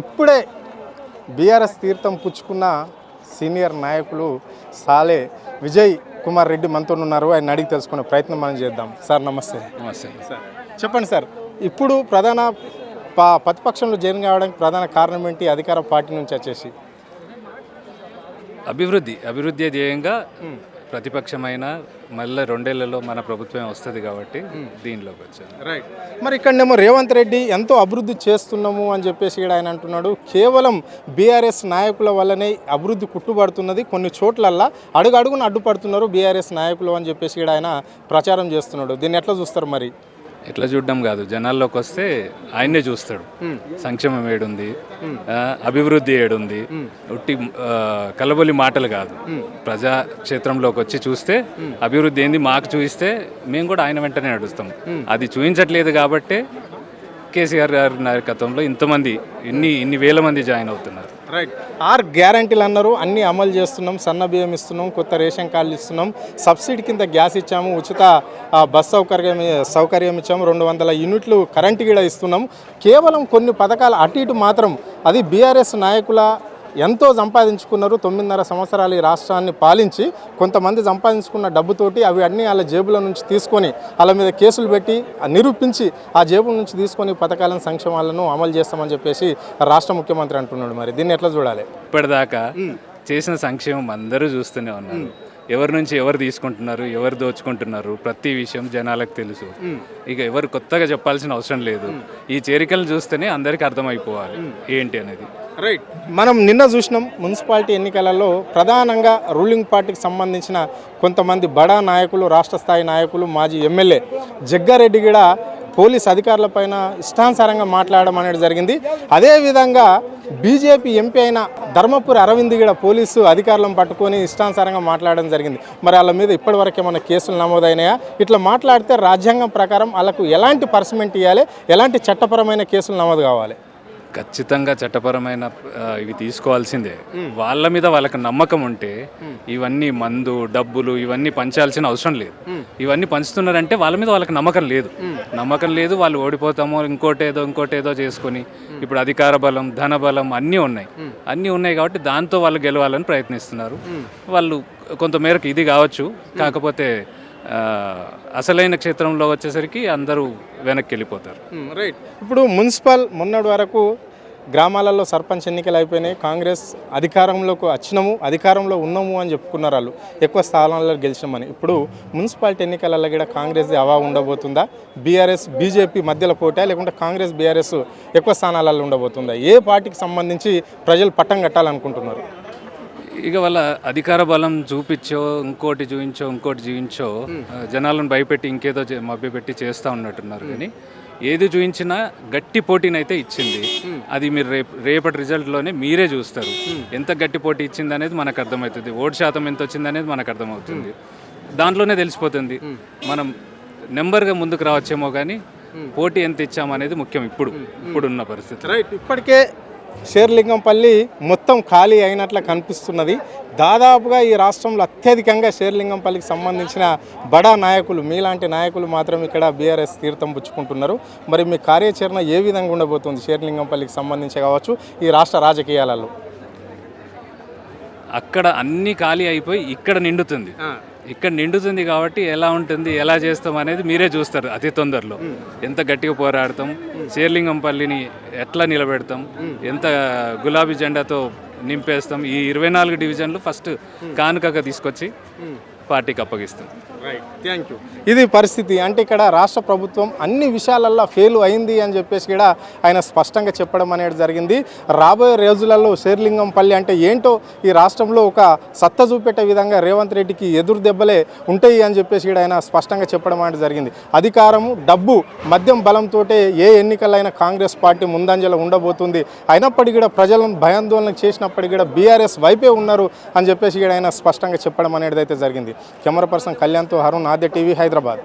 ఇప్పుడే బీఆర్ఎస్ తీర్థం పుచ్చుకున్న సీనియర్ నాయకులు సాలే విజయ్ కుమార్ రెడ్డి మనతో ఉన్నారు. ఆయన అడిగి తెలుసుకునే ప్రయత్నం మనం చేద్దాం. సార్ నమస్తే. నమస్తే సార్ చెప్పండి సార్, ఇప్పుడు ప్రధాన ప్రతిపక్షంలో జాయిన్ కావడానికి ప్రధాన కారణం ఏంటి? అధికార పార్టీ నుంచి వచ్చేసి అభివృద్ధి ధ్యేయంగా ప్రతిపక్షమైన మళ్ళీ 2 ఏళ్లలో మన ప్రభుత్వం వస్తుంది కాబట్టి దీనిలోకి వచ్చాను. రైట్. మరి ఇక్కడనేమో రేవంత్ రెడ్డి ఎంతో అభివృద్ధి చేస్తున్నాము అని చెప్పేసి ఇక్కడ ఆయన అంటున్నాడు. కేవలం బీఆర్ఎస్ నాయకుల వల్లనే అభివృద్ధి కుట్టుబడుతున్నది, కొన్ని చోట్లల్లా అడుగడుగున అడ్డుపడుతున్నారు బీఆర్ఎస్ నాయకులు అని చెప్పేసి ఇక్కడ ఆయన ప్రచారం చేస్తున్నాడు. దీన్ని ఎట్లా చూస్తారు? మరి ఎట్లా చూడడం కాదు, జనాల్లోకి వస్తే ఆయన్నే చూస్తాడు. సంక్షేమం ఏడుంది, అభివృద్ధి ఏడుంది, ఉట్టి కలబొలి మాటలు కాదు. ప్రజా క్షేత్రంలోకి వచ్చి చూస్తే అభివృద్ధి ఏంది మాకు చూపిస్తే మేము కూడా ఆయన వెంటనే నడుస్తాం. అది చూపించట్లేదు కాబట్టి కేసీఆర్ గారి నాయకత్వంలో ఇంతమంది ఇన్ని వేల మంది జాయిన్ అవుతున్నారు. రైట్. 6 గ్యారంటీలు అన్నారు, అన్నీ అమలు చేస్తున్నాం. సన్న బియ్యం ఇస్తున్నాం, కొత్త రేషన్ కార్డులు ఇస్తున్నాం, సబ్సిడీ కింద గ్యాస్ ఇచ్చాము, ఉచిత బస్ సౌకర్యం ఇచ్చాము, 200 యూనిట్లు కరెంటు కూడా ఇస్తున్నాం. కేవలం కొన్ని పథకాలు అటు ఇటు మాత్రం అది బీఆర్ఎస్ నాయకుల ఎంతో సంపాదించుకున్నారు. 9.5 సంవత్సరాలు ఈ రాష్ట్రాన్ని పాలించి కొంతమంది సంపాదించుకున్న డబ్బుతోటి అవి అన్నీ వాళ్ళ జేబుల నుంచి తీసుకొని వాళ్ళ మీద కేసులు పెట్టి నిరూపించి ఆ జేబుల నుంచి తీసుకొని పథకాలను సంక్షేమాలను అమలు చేస్తామని చెప్పేసి రాష్ట్ర ముఖ్యమంత్రి అంటున్నాడు. మరి దీన్ని ఎట్లా చూడాలి? ఇప్పటిదాకా చేసిన సంక్షేమం అందరూ చూస్తూనే ఉన్నారు. ఎవరి నుంచి ఎవరు తీసుకుంటున్నారు, ఎవరు దోచుకుంటున్నారు, ప్రతి విషయం జనాలకు తెలుసు. ఇక ఎవరు కొత్తగా చెప్పాల్సిన అవసరం లేదు. ఈ చేరికలు చూస్తేనే అందరికీ అర్థమైపోవాలి ఏంటి అనేది. రైట్. మనం నిన్న చూసినాం మున్సిపాలిటీ ఎన్నికలలో ప్రధానంగా రూలింగ్ పార్టీకి సంబంధించిన కొంతమంది బడా నాయకులు, రాష్ట్ర స్థాయి నాయకులు, మాజీ ఎమ్మెల్యే జగ్గారెడ్డి కూడా పోలీస్ అధికారులపైన ఇష్టానుసారంగా మాట్లాడడం అనేది జరిగింది. అదేవిధంగా బీజేపీ ఎంపీ అయిన ధర్మపురి అరవింద్ కూడా పోలీసు అధికారులను పట్టుకొని ఇష్టానుసారంగా మాట్లాడడం జరిగింది. మరి వాళ్ళ మీద ఇప్పటివరకు ఏమైనా కేసులు నమోదైనాయా? ఇట్లా మాట్లాడితే రాజ్యాంగం ప్రకారం వాళ్ళకు ఎలాంటి పనిష్మెంట్ ఇవ్వాలి, ఎలాంటి చట్టపరమైన కేసులు నమోదు కావాలి? ఖచ్చితంగా చట్టపరమైన ఇవి తీసుకోవాల్సిందే. వాళ్ళ మీద వాళ్ళకి నమ్మకం ఉంటే ఇవన్నీ మందు డబ్బులు ఇవన్నీ పంచాల్సిన అవసరం లేదు. ఇవన్నీ పంచుతున్నారంటే వాళ్ళ మీద వాళ్ళకి నమ్మకం లేదు. వాళ్ళు ఓడిపోతామో ఇంకోటేదో చేసుకొని ఇప్పుడు అధికార బలం, ధన బలం అన్నీ ఉన్నాయి కాబట్టి దాంతో వాళ్ళు గెలవాలని ప్రయత్నిస్తున్నారు. వాళ్ళు కొంతమేరకు ఇది కావచ్చు, కాకపోతే అసలైన క్షేత్రంలో వచ్చేసరికి అందరూ వెనక్కి వెళ్ళిపోతారు. రైట్. ఇప్పుడు మున్సిపల్ మొన్నటి వరకు గ్రామాలలో సర్పంచ్ ఎన్నికలు అయిపోయినాయి. కాంగ్రెస్ అధికారంలో ఉన్నాము అని చెప్పుకున్నారు. వాళ్ళు ఎక్కువ స్థానాల్లో గెలిచినామని. ఇప్పుడు మున్సిపాలిటీ ఎన్నికలలో కూడా కాంగ్రెస్ హవా ఉండబోతుందా? బీఆర్ఎస్ బీజేపీ మధ్యలో పోటా, లేకుంటే కాంగ్రెస్ బీఆర్ఎస్ ఎక్కువ స్థానాలలో ఉండబోతుందా? ఏ పార్టీకి సంబంధించి ప్రజలు పట్టం కట్టాలనుకుంటున్నారు? ఇక వాళ్ళ అధికార బలం చూపించో ఇంకోటి చూపించో జనాలను భయపెట్టి ఇంకేదో మభ్యపెట్టి చేస్తూ ఉన్నట్టున్నారు. కానీ ఏది చూపించినా గట్టి పోటీనైతే ఇచ్చింది. అది మీరు రేపటి రిజల్ట్లోనే మీరే చూస్తారు. ఎంత గట్టి పోటీ ఇచ్చింది అనేది మనకు అర్థమవుతుంది. ఓటు శాతం ఎంత వచ్చింది అనేది మనకు అర్థమవుతుంది. దాంట్లోనే తెలిసిపోతుంది. మనం నెంబర్గా ముందుకు రావచ్చేమో కానీ పోటీ ఎంత ఇచ్చామనేది ముఖ్యం ఇప్పుడున్న పరిస్థితి. రైట్. ఇప్పటికే షేర్లింగంపల్లి మొత్తం ఖాళీ అయినట్లు కనిపిస్తున్నది. దాదాపుగా ఈ రాష్ట్రంలో అత్యధికంగా షేర్లింగంపల్లికి సంబంధించిన బడా నాయకులు, మీలాంటి నాయకులు మాత్రం ఇక్కడ బీఆర్ఎస్ తీర్థం పుచ్చుకుంటున్నారు. మరి మీ కార్యాచరణ ఏ విధంగా ఉండబోతుంది షేర్లింగంపల్లికి సంబంధించి కావచ్చు, ఈ రాష్ట్ర రాజకీయాలలో? అక్కడ అన్నీ ఖాళీ అయిపోయి ఇక్కడ నిండుతుంది కాబట్టి ఎలా ఉంటుంది, ఎలా చేస్తాం అనేది మీరే చూస్తారు. అతి తొందరలో ఎంత గట్టిగా పోరాడతాం, షేర్లింగంపల్లిని ఎట్లా నిలబెడతాం, ఎంత గులాబీ జెండాతో నింపేస్తాం. ఈ 24 డివిజన్లు ఫస్ట్ కానుకగా తీసుకొచ్చి పార్టీకి అప్పగిస్తాం. రైట్. Thank you. ఇది పరిస్థితి. అంటే ఇక్కడ రాష్ట్ర ప్రభుత్వం అన్ని విషయాలల్లో ఫెయిల్ అయింది అని చెప్పేసి కూడా ఆయన స్పష్టంగా చెప్పడం అనేది జరిగింది. రాబోయే రోజులలో షేర్లింగంపల్లి అంటే ఏంటో ఈ రాష్ట్రంలో ఒక సత్తా చూపెట్టే విధంగా రేవంత్ రెడ్డికి ఎదురు దెబ్బలే ఉంటాయి అని చెప్పేసి కూడా ఆయన స్పష్టంగా చెప్పడం అనేది జరిగింది. అధికారము, డబ్బు, మద్యం బలంతో ఏ ఎన్నికలైనా కాంగ్రెస్ పార్టీ ముందంజలో ఉండబోతుంది. అయినప్పటికీ కూడా ప్రజలను భయాందోళన చేసినప్పటికీ కూడా బీఆర్ఎస్ వైపే ఉన్నారు అని చెప్పేసి కూడా ఆయన స్పష్టంగా చెప్పడం అనేది అయితే జరిగింది. కెమెరా పర్సన్ కళ్యాణ్తో హరుణ్, ఆద్య టీవీ, హైదరాబాద్.